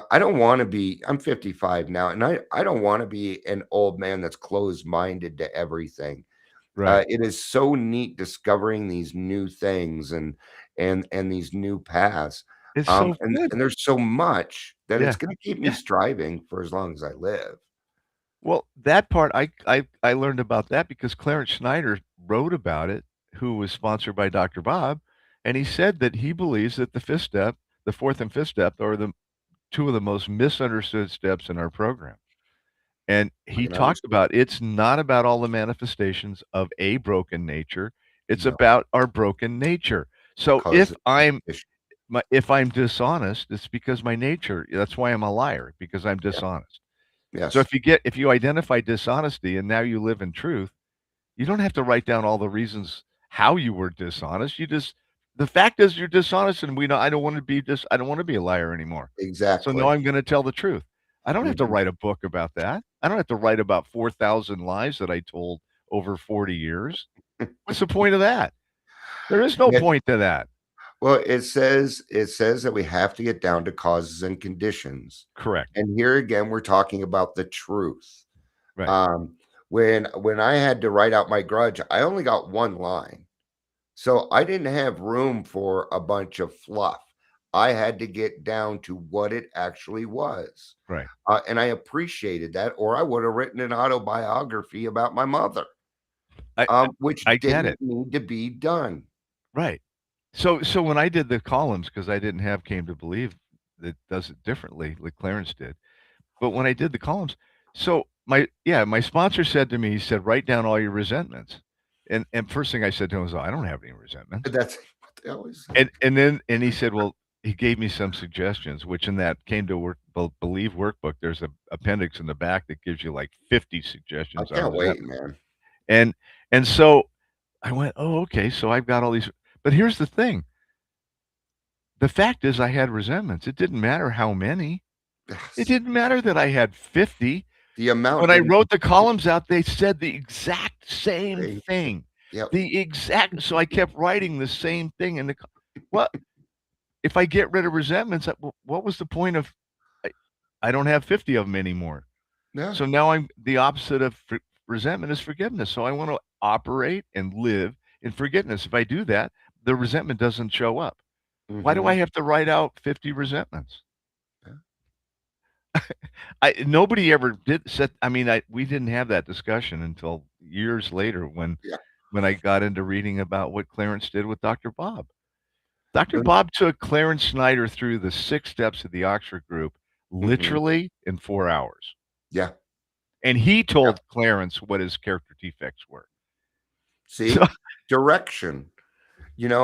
I don't want to be, I'm 55 now, and I don't want to be an old man that's closed minded to everything. Right. It is so neat discovering these new things and these new paths. It's so good. And there's so much that it's Yeah. going to keep me Yeah. striving for as long as I live. Well, that part I learned about that because Clarence Schneider wrote about it, who was sponsored by Dr. Bob, and he said that he believes that the 5th step, the 4th and 5th step are the 2 of the most misunderstood steps in our program. And I he can talked understand. about it's not about all the manifestations of a broken nature. It's No, about our broken nature. So cause if I'm dishonest, it's because my nature, that's why I'm a liar, because I'm yeah, dishonest. So yes, if you identify dishonesty and now you live in truth, you don't have to write down all the reasons how you were dishonest. You just the fact is you're dishonest and we know I don't want to be a liar anymore. So now exactly. I'm going to tell the truth. I don't have to Mhm. write a book about that. I don't have to write about 4,000 lies that I told over 40 years. What's the point of that? There is no Yeah, point to that. well, it says that we have to get down to causes and conditions. Correct. And here again, we're talking about the truth. Right. Um, when I had to write out my grudge, I only got one line. So I didn't have room for a bunch of fluff. I had to get down to what it actually was. Right. And I appreciated that, or I would have written an autobiography about my mother, which I get didn't it. need to be done. Right. So when I did the columns, because I didn't have Came to Believe that does it differently like Clarence did. But when I did the columns, so my sponsor said to me, he said, "Write down all your resentments." And first thing I said to him was, "Oh, I don't have any resentments." That's what they always say. And he said, "Well," he gave me some suggestions, which in that Came to Work Believe workbook, there's a appendix in the back that gives you like 50 I suggestions on can't wait, resentment. man. And and so I went, "Oh, okay, so I've got all these." But here's the thing. The fact is I had resentments. It didn't matter how many. It Yes. didn't matter that I had 50. The amount When I didn't wrote the columns out, they said the exact same say thing. yep. The exact so I kept writing the same thing in the co well, if I get rid of resentments, what was the point of I I don't have 50 of them anymore. Yeah. So now I'm the opposite of resentment is forgiveness. So I wanna operate and live in forgiveness. If I do that, the resentment doesn't show up. Why do I Mhm. have to write out 50 resentments? Yeah. I nobody ever did said I mean, I we didn't have that discussion until years later Yeah. when I got into reading about what Clarence did with Dr. Bob. Dr. The Bob took Clarence Snyder through the 6 steps of the Oxford Group mhm. literally in 4 hours, Yeah. and he Yeah. told Clarence what his character defects were. So See? Direction.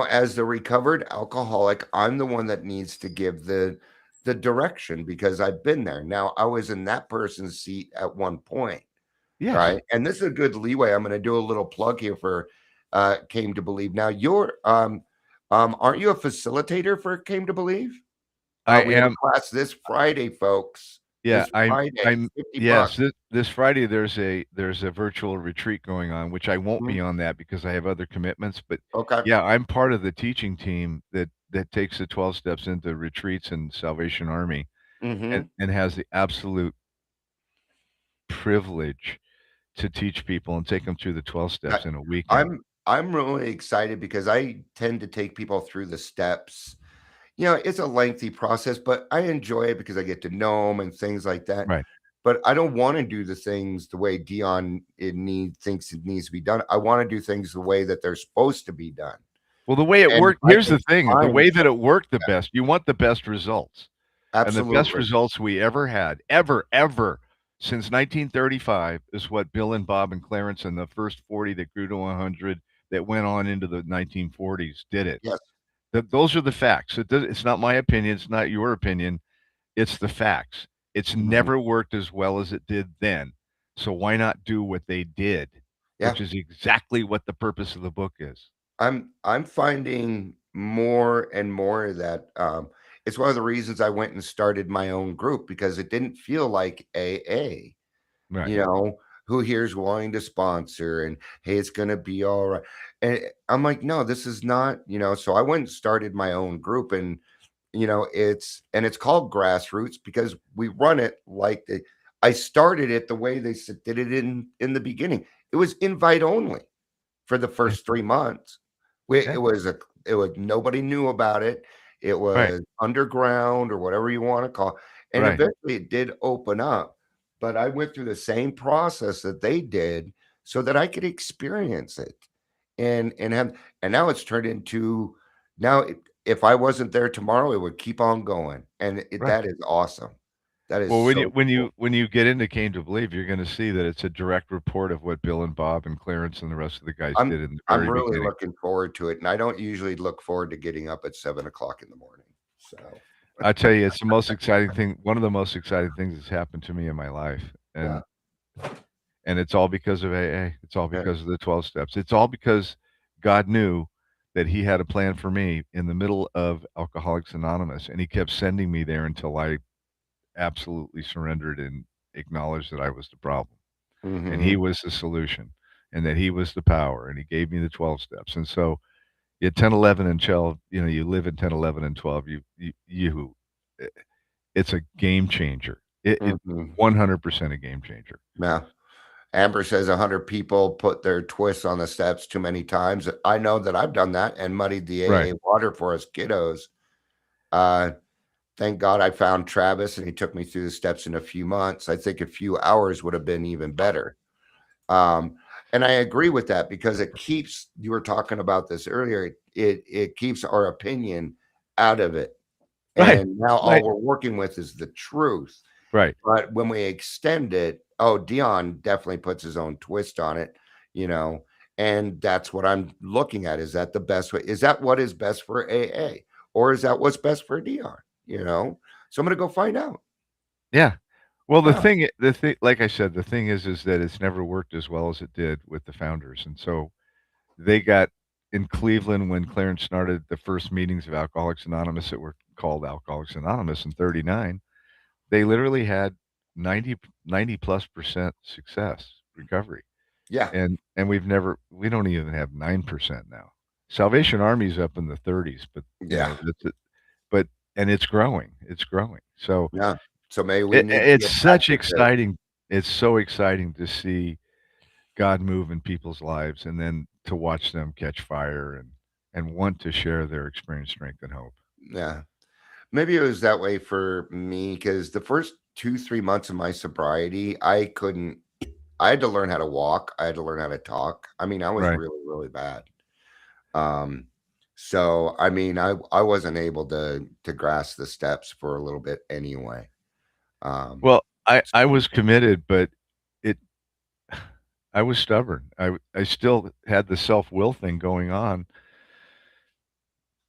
As the recovered alcoholic, I'm the one that needs to give the direction because I've been there. Now, I was in that person's seat at one point, yes, right? And this is a good leeway. I'm gonna do a little plug here for Came to Believe. Now, aren't you a facilitator for Came to Believe? I We have am a class this Friday, folks. yeah, This Friday, I'm 50 yes, bucks. this Friday, there's a virtual retreat going on, which I won't Mhm. be on that because I have other commitments, but, Okay. yeah, I'm part of the teaching team that takes the 12 steps into retreats in Salvation Army Mhm. and has the absolute privilege to teach people and take them through the 12 I steps in a weekend. I'm really excited because I tend to take people through the steps. It's a lengthy process, but I enjoy it because I get to know them and things like that. Right. But I don't want to do the things the way Dion thinks it needs to be done. I want to do things the way that they're supposed to be done. Well, the way it And if worked I here's can the thing, the find way that some, it worked the best, you want the best results. And the best absolutely. results we ever had, ever, since 1935 is what Bill and Bob and Clarence and the first 40 that grew to 100 that went on into the 1940s did it. Yes. Those are the facts. It's not my opinion. It's not your opinion. It's the facts. It's Mhm. never worked as well as it did then. So why not do what they did, Yeah. which is exactly what the purpose of the book is. I'm finding more and more that it's one of the reasons I went and started my own group because it didn't feel like AA. Right. you know, who here's wanting to sponsor and hey, it's gonna be all right. And I'm like, no, this is not. So I went and started my own group, and it's called grassroots because we run it like I started it the way they did it in the beginning. It was invite only for the Yeah. first 3 months. We, Yeah. it was nobody knew about it. It Right. was underground or whatever you want to call it. And Right. eventually it did open up. But I went through the same process that they did so that I could experience it. And now it's turned into now if I wasn't there tomorrow, it would keep on going. And Right. that is awesome. That is Well, when you so when cool. you when you get into Came to Believe, you're gonna see that it's a direct report of what Bill and Bob and Clarence and the rest of the guys I'm did in the I'm very really beginning. looking forward to it, and I don't usually look forward to getting up at 7 o'clock in the morning. So I tell you, it's the most exciting thing one of the most exciting things that's happened to me in my life, yeah, and it's all because of AA. It's all yeah. because of the 12 steps. It's all because God knew that he had a plan for me in the middle of Alcoholics Anonymous, and he kept sending me there until I absolutely surrendered and acknowledged that I was the problem. And he Mhm. was the solution, and that he was the power, and he gave me the 12 steps. And so at 10, 11, and 12, you live in 10, 11, and 12, eh, it's a game changer. It Mhm. 100% a game changer. Yeah. Amber says 100 people put their twists on the steps too many times. I know that I've done that and muddied the Right. AA water for us kiddos. Uh, thank God I found Travis and he took me through the steps in a few months. I think a few hours would have been even better. Um, and I agree with that because it keeps you were talking about this earlier. It keeps our opinion out of it. Right. And now all Right. we're working with is the truth. Right. But when we extend it, oh, Dion definitely puts his own twist on it, you know, and that's what I'm looking at. Is that the best way? Is that what is best for AA? Or is that what's best for Dion? So I'm gonna go find out. Yeah. Well, Yeah. the thing, like I said, the thing is that it's never worked as well as it did with the founders. And so they got in Cleveland when Clarence started the first meetings of Alcoholics Anonymous that were called Alcoholics Anonymous in 39. They literally had 90 plus percent success recovery. Yeah. And we don't even have 9% now. Salvation Army's up in the 30s, but Yeah. that's it. But and it's growing. It's growing. So Yeah. So maybe we need to it's get back such to this. exciting. It's so exciting to see God move in people's lives and then to watch them catch fire and want to share their experience, strength, and hope. Yeah. Maybe it was that way for me because the first 2, 3 months of my sobriety, I had to learn how to walk. I had to learn how to talk. I mean, I was Right. really, really bad. Um, so I mean, I wasn't able to grasp the steps for a little bit anyway. Um, Well, I so was committed, but it I was stubborn. I still had the self-will thing going on.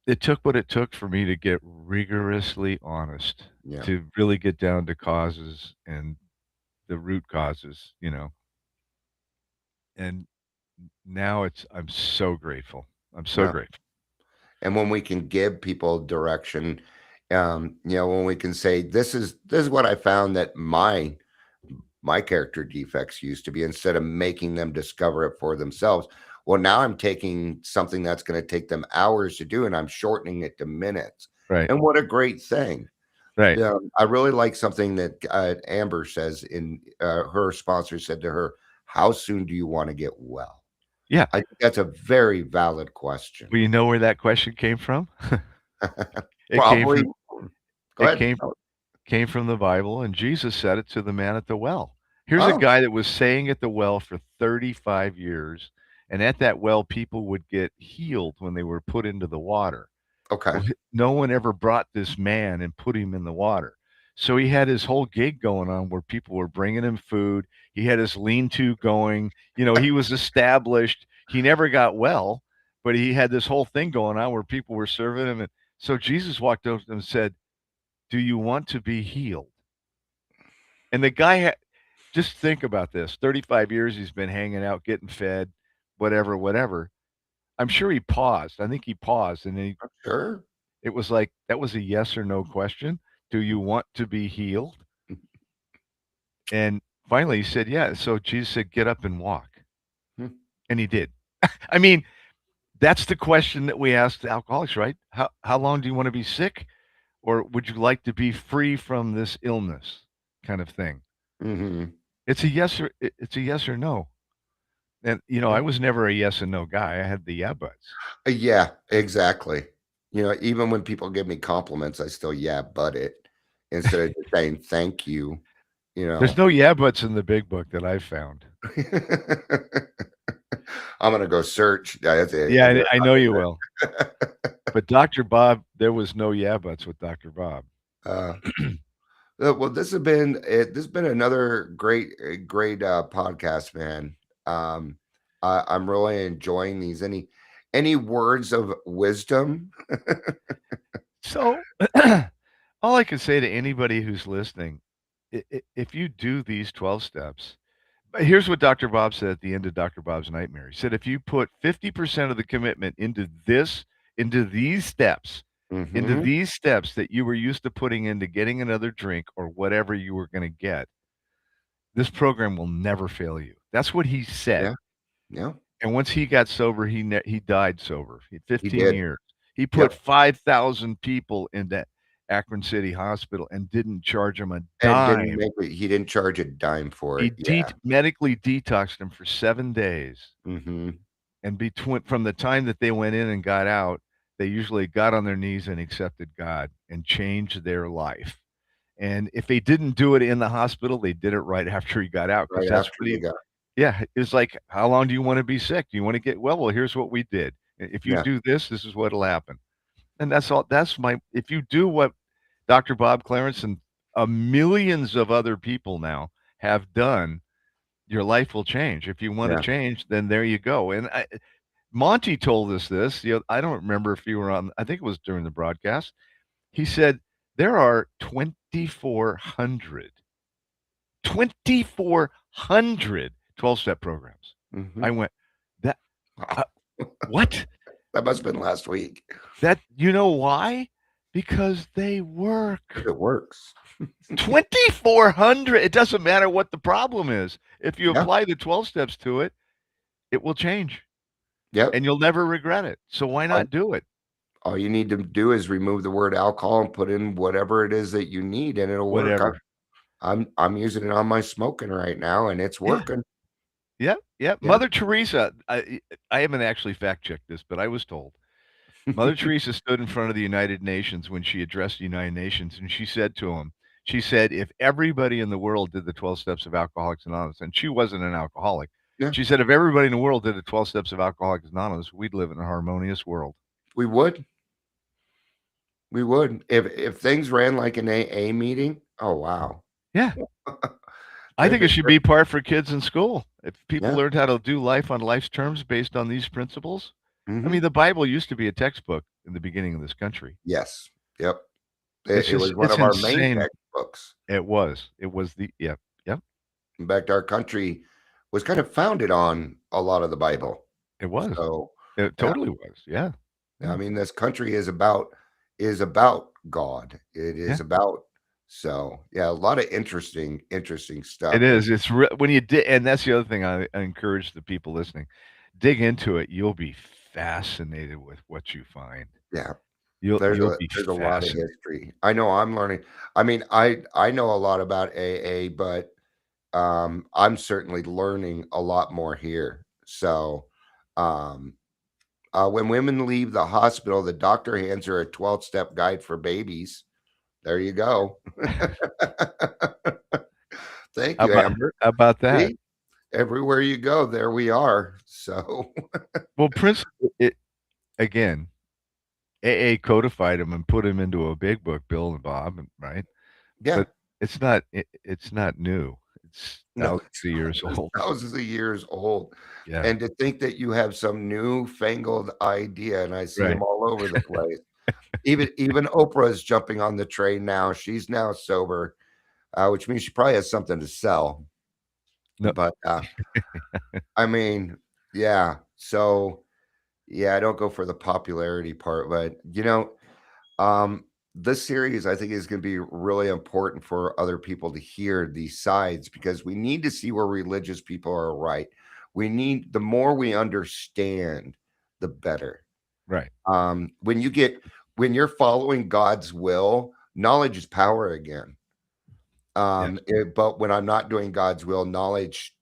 It took what it took for me to get rigorously honest, yeah, to really get down to causes and the root causes. And now I'm so grateful. I'm so yeah. grateful. And when we can give people direction, when we can say this is what I found that my character defects used to be instead of making them discover it for themselves. Well, now I'm taking something that's going to take them hours to do and I'm shortening it to minutes. Right. And what a great thing. Right. Yeah, I really like something that Amber says in her sponsor said to her, how soon do you want to get well? Yeah. I think that's a very valid question. Well, you know where that question came from? It came Probably. from Go it ahead. came from the Bible, and Jesus said it to the man at the well. Here's a Oh, guy that was saying at the well for 35 years, and at that well, people would get healed when they were put into the water. okay. Well, no one ever brought this man and put him in the water. So he had his whole gig going on where people were bringing him food. He had his lean-to going. He was established. He never got well, but he had this whole thing going on where people were serving him. And so Jesus walked up to him and said, "Do you want to be healed?" And the guy just think about this. 35 years he's been hanging out, getting fed, whatever, whatever. I'm sure he paused. I think he paused and then Sure. it was like that was a yes or no question. Do you want to be healed? And finally he said, yeah. So Jesus said, get up and walk. Hmm. And he did. I mean, that's the question that we ask the alcoholics, right? How long do you want to be sick? or would you like to be free from this illness kind of thing. Mm-hmm. It's a yes or no. And I was never a yes and no guy. I had the yeah buts. Yeah, exactly. Even when people give me compliments, I still yeah, but it instead of just saying thank you. You There's know, no yeah buts in the big book that I've found. I'm gonna go search. That's it. Yeah, I know you will. But Dr. Bob, there was no yeah buts with Dr. Bob. Uh, well, this has been another great podcast, man. Um, I'm really enjoying these. Any words of wisdom? So, all I can say to anybody who's listening, if you do these 12 steps, here's what Dr. Bob said at the end of Dr. Bob's Nightmare. He said, if you put 50% of the commitment into these steps, into Hmm. these steps that you were used to putting into getting another drink or whatever you were going to get, this program will never fail you. That's what he said. Yeah, yeah, And once he got sober, he died sober. He had he 15 did. years. He put Yep, 5,000 people into Akron City Hospital and didn't charge them a and didn't dime. make it. He didn't charge a dime for He it. Yeah. medically detoxed them for 7 days. Hmm. And from the time that they went in and got out, they usually got on their knees and accepted God and changed their life. And if they didn't do it in the hospital, they did it right after he got out because Right that's after what you he. got. Yeah, it's like, how long do you want to be sick? Do you want to get well? Well, here's what we did. If you Yeah, do this, this is what'll happen. And that's all. If you do what Dr. Bob Clarence and millions of other people now have done, your life will change. If you want to yeah. change, then there you go. And Monty told us this. I don't remember if you were on. I think it was during the broadcast. He said there are 2,400 12-step programs. Hmm. I went, that Wow. uh, what? That must have been last week. That you know why? Because they work. It works. 2,400. It doesn't matter what the problem is. If you Yeah. apply the 12 steps to it, it will change Yep. and you'll never regret it. So why All, not do it? all you need to do is remove the word alcohol and put in whatever it is that you need, and it'll work. Whatever. I'm using it on my smoking right now, and it's Yeah. working. Yep. Yep. Yeah. Mother Teresa, I haven't actually fact checked this, but I was told Mother Teresa stood in front of the United Nations when she addressed the United Nations, and she said to them, she said, if everybody in the world did the 12 steps of Alcoholics Anonymous, and she wasn't an alcoholic, Yeah. she said, if everybody in the world did the 12 steps of Alcoholics Anonymous, we'd live in a harmonious world. We would. We would. If things ran like an AA meeting, oh wow. Yeah. I That'd think be it should great. be par for kids in school. If people Yeah. learned how to do life on life's terms based on these principles. I Hmm. mean, the Bible used to be a textbook in the beginning of this country. Yes. Yep. It was one It's of our main insane. textbooks. It was. It was yep. In fact, our country was kind of founded on a lot of the Bible. It was. So It yeah, totally was. Yeah. I Yeah. mean, this country is about God. It Yeah. is about so yeah, a lot of interesting It stuff. And is. It's when you did, and that's the other thing I encourage the people listening. Dig into it. You'll be fascinated with what you find. yeah, there's You'll a be there's a lot of fascinated. history. I know I'm learning. I mean, I know a lot about AA, but I'm certainly learning a lot more here. So, um, when women leave the hospital, the doctor hands her a 12-step guide for babies. There you go. Thank How you, about Amber. how about that? See, everywhere you go, there we are. So, Well, Prince, it again, AA codified them and put them into a big book, Bill and Bob, right? yeah, But it's not new. It's no, thousands of years it's old. thousands of years old. Yeah. And to think that you have some newfangled idea, and I see Right. them all over the place. Even Oprah is jumping on the train now. She's now sober, which means she probably has something to sell. No. But I mean, yeah. So yeah, I don't go for the popularity part, but um, this series I think is going to be really important for other people to hear these sides because we need to see where religious people are right. We need the more we understand, the better. Right. When you're following God's will, knowledge is power again. Yes. But when I'm not doing God's will, knowledge,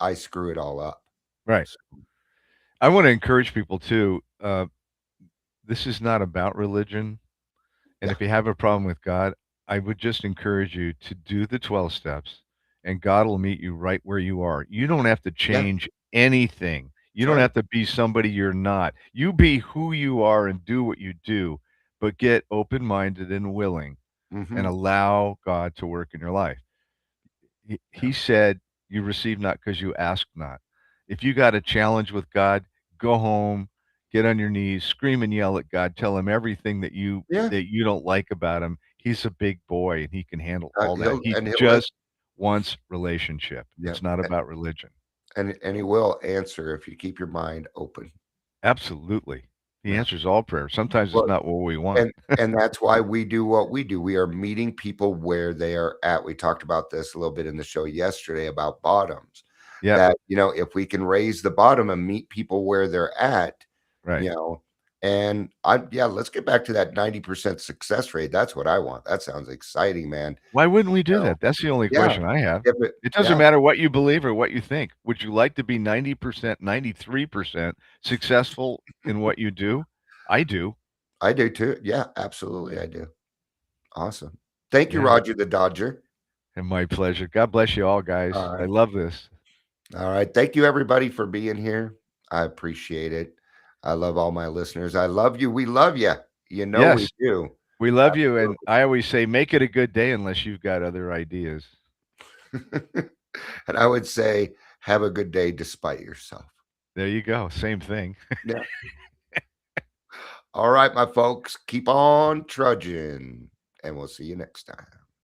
I screw it all up. Right. I want to encourage people too. This is not about religion. And Yeah, if you have a problem with God, I would just encourage you to do the 12 steps and God will meet you right where you are. You don't have to yeah, change anything. You that's don't right. have to be somebody you're not. You be who you are and do what you do, but get open minded and willing and Hmm. allow God to work in your life. He said, "You receive not because you ask not." If you got a challenge with God, go home, get on your knees, scream and yell at God, tell him everything Yeah, that you don't like about him. He's a big boy and he can handle all that. He he'll listen. just wants relationship. Yeah, It's not about religion. and he will answer if you keep your mind open. Absolutely. He Yeah. answers all prayers. Sometimes it's Well, not what we want. and that's why we do what we do. We are meeting people where they are at. We talked about this a little bit in the show yesterday about bottoms. Yeah, That, if we can raise the bottom and meet people where they're at, right. you know, and let's get back to that 90% success rate. That's what I want. That sounds exciting, man. Why wouldn't we do You know, that? That's the only yeah, question I have. if it, It doesn't yeah, matter what you believe or what you think. Would you like to be 90%, 93% successful in what you do? I do. I do too. Yeah, absolutely, I do. Awesome. Thank you, Yeah. Roger the Dodger. And my pleasure. God bless you all, All guys. I right. love this. All right. Thank you, everybody, for being here. I appreciate it. I love all my listeners. I love you. We love you. We Yes, do. we love you. And I always say, make it a good day unless you've got other ideas. And I would say, have a good day despite yourself. There you go. Same thing. Yeah. All right, my folks. Keep on trudging, and we'll see you next time.